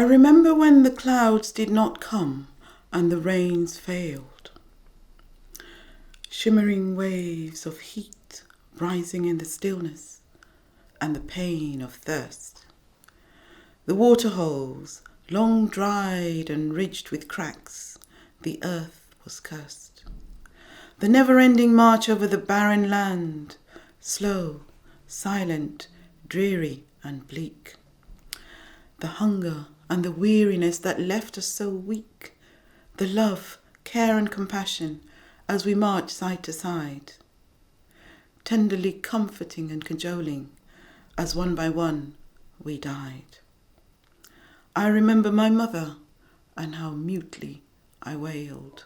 remember when the clouds did not come and the rains failed. Shimmering waves of heat rising in the stillness and the pain of thirst. The waterholes, long dried and ridged with cracks, the earth was cursed. The never-ending march over the barren land, slow, silent, dreary and bleak. The hunger and the weariness that left us so weak, the love, care and compassion as we marched side to side, tenderly comforting and cajoling as one by one we died. I remember my mother and how mutely I wailed.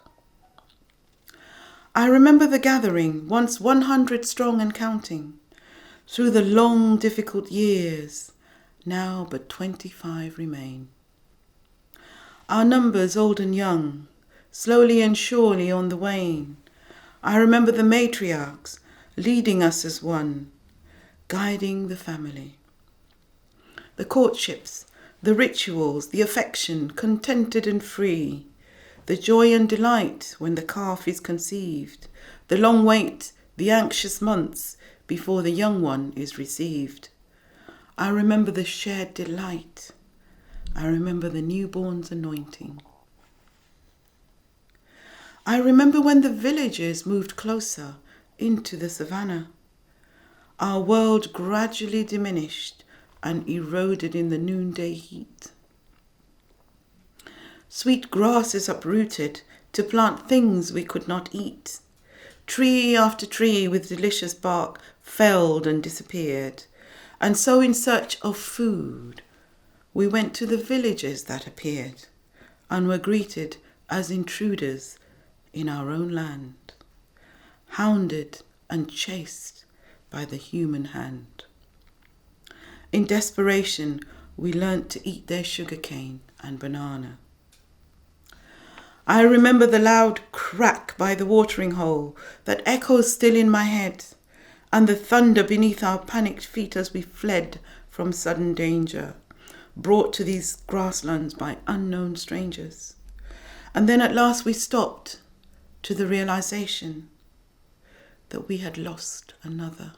I remember the gathering, once 100 strong and counting, through the long difficult years, now but 25 remain. Our numbers old and young, slowly and surely on the wane. I remember the matriarchs leading us as one, guiding the family. The courtships, the rituals, the affection, contented and free, the joy and delight when the calf is conceived, the long wait, the anxious months before the young one is received. I remember the shared delight. I remember the newborn's anointing. I remember when the villagers moved closer into the savannah. Our world gradually diminished and eroded in the noonday heat. Sweet grasses uprooted to plant things we could not eat. Tree after tree with delicious bark felled and disappeared. And so in search of food, we went to the villages that appeared and were greeted as intruders in our own land, hounded and chased by the human hand. In desperation, we learnt to eat their sugarcane and banana. I remember the loud crack by the watering hole that echoes still in my head, and the thunder beneath our panicked feet as we fled from sudden danger, brought to these grasslands by unknown strangers. And then at last we stopped to the realization that we had lost another.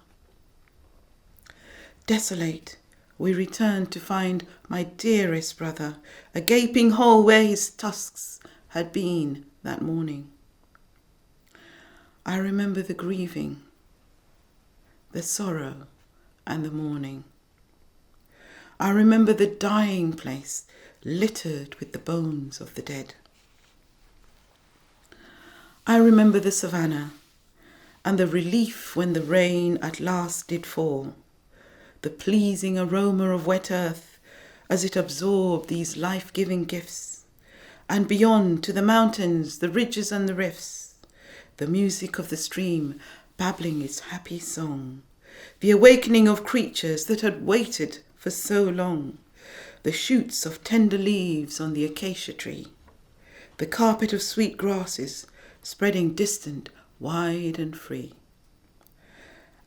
Desolate, we returned to find my dearest brother, a gaping hole where his tusks had been that morning. I remember the grieving, the sorrow and the mourning. I remember the dying place littered with the bones of the dead. I remember the savannah and the relief when the rain at last did fall, the pleasing aroma of wet earth as it absorbed these life-giving gifts, and beyond to the mountains, the ridges and the rifts, the music of the stream babbling its happy song, the awakening of creatures that had waited for so long, the shoots of tender leaves on the acacia tree, the carpet of sweet grasses spreading distant, wide and free.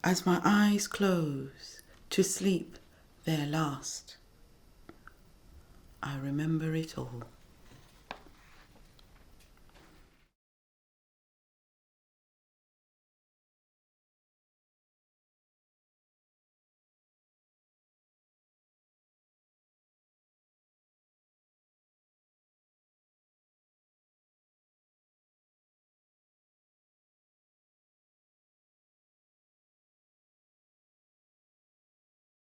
As my eyes close to sleep their last, I remember it all.